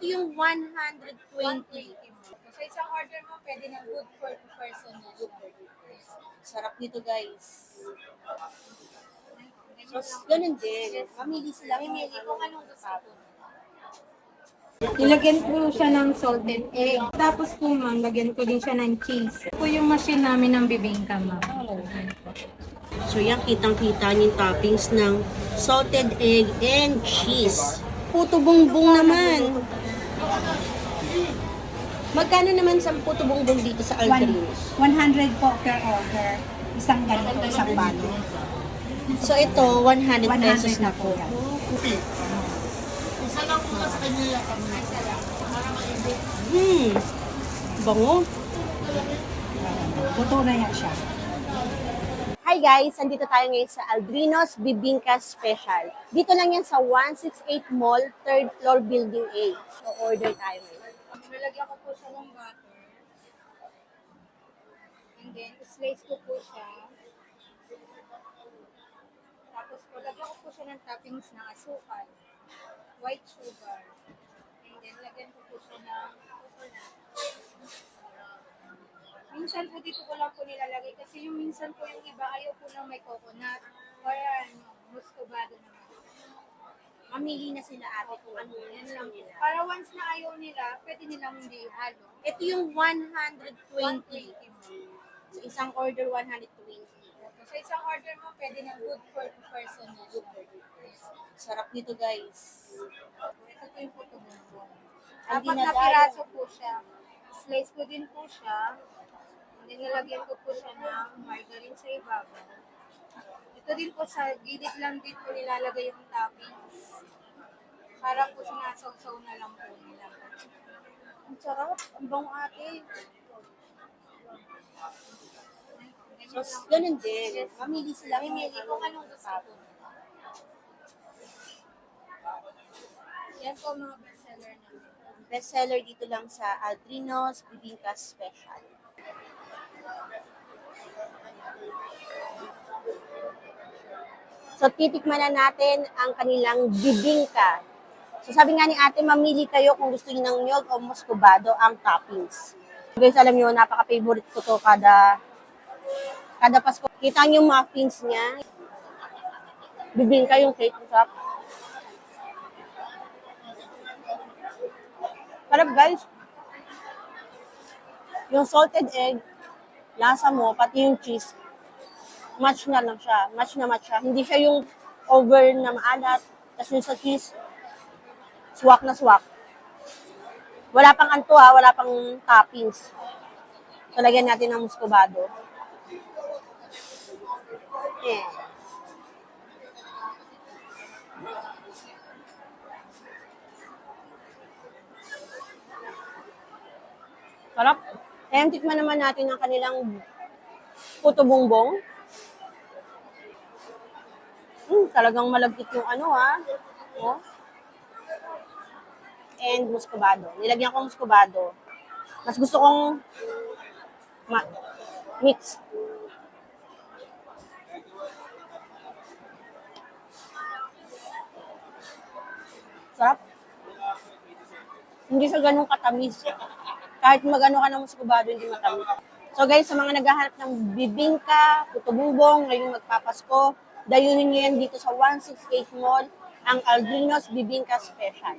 Ito yung 120. Sa isang order mo, pwede na good for 2 person na siya. Sarap nito, guys. So, ganun din. Mamili sila. Mamili kung anong gusto mo. Nilagyan ko siya ng salted egg. Tapos po ma'am, lagyan ko din siya ng cheese. Ito po yung machine namin ng bibingka ma'am. So, yan, kitang-kita yung toppings ng salted egg and cheese. Puto bongbong naman. Magkano naman sa puto bongbong dito sa Aldrinos? 100 po per order. Isang ganito, isang balo. So, ito, 100 pesos 100 na na po. po yan. Bango. Luto na yan siya. Hi guys! Andito tayo ngayon sa Aldrinos Bibingka Special. Dito lang yan sa 168 Mall, 3rd floor, Building A. So, order tayo ngayon. Nalagyan ko po siya ng butter. And then, slice ko po siya. Tapos po, lagyan ko po siya ng toppings ng asukal, white sugar. And then, lagyan ko po siya ng coconut. Minsan po dito ko lang po nilalagay kasi yung minsan po yung iba ayaw po ng may coconut or muscovado naman. Mamili na sila ate kung ano Yan yan lang lang po. nila. Para once na ayaw nila, pwede nilang hindi halo. Ito yung 120. 120. Sa isang order, 120. Sa isang order mo, pwede na good for 2 person na siya. Sarap nito guys. Ito po yung puto bongbong. Ang Apat na dinadayo. piraso po siya. Slice ko din po siya. And then nalagyan ko po siya ng margarine sa ibabaw. Ito din po sa gilid lang din po nilalagay yung toppings. Para po sinasawsaw na lang po nila. Ang sarap. Ang bango ate. So, ganun din. Mamili sila. Mamili kung anong gusto mo. Yan po mga bestseller namin. Bestseller dito lang sa Aldrinos Bibingka Special. So, titikman na natin ang kanilang bibingka. So, sabi nga ni ate, mamili kayo kung gusto niyo ng nyog o muscovado ang toppings. Guys, alam niyo, napaka-favorite ko to kada Pasko. Kita niyo yung muffins niya. Bibingka yung cake. Sarap. Sarap guys. Yung salted egg, lasa mo, pati yung cheese, match na lang siya. Match na match siya. Hindi siya yung over na maalat. Tapos yung sa cheese, swak na swak. Wala pang anto ha, wala pang toppings. So, lagyan natin ng muscovado. Yeah. Sarap. Ayan, tikman naman natin ang kanilang puto bongbong. Talagang malagkit yung ano ha. Oh. And muscovado. Nilagyan ko muscovado. Mas gusto kong mix. Sarap. Hindi siya ganun katamis. Kahit magano ka ng muscovado, hindi matamis. So guys, sa mga naghahanap ng bibingka, puto bongbong, ngayong magpapasko, dayunin niyo yan dito sa 168 Mall, ang Aldrinos Bibingka Special.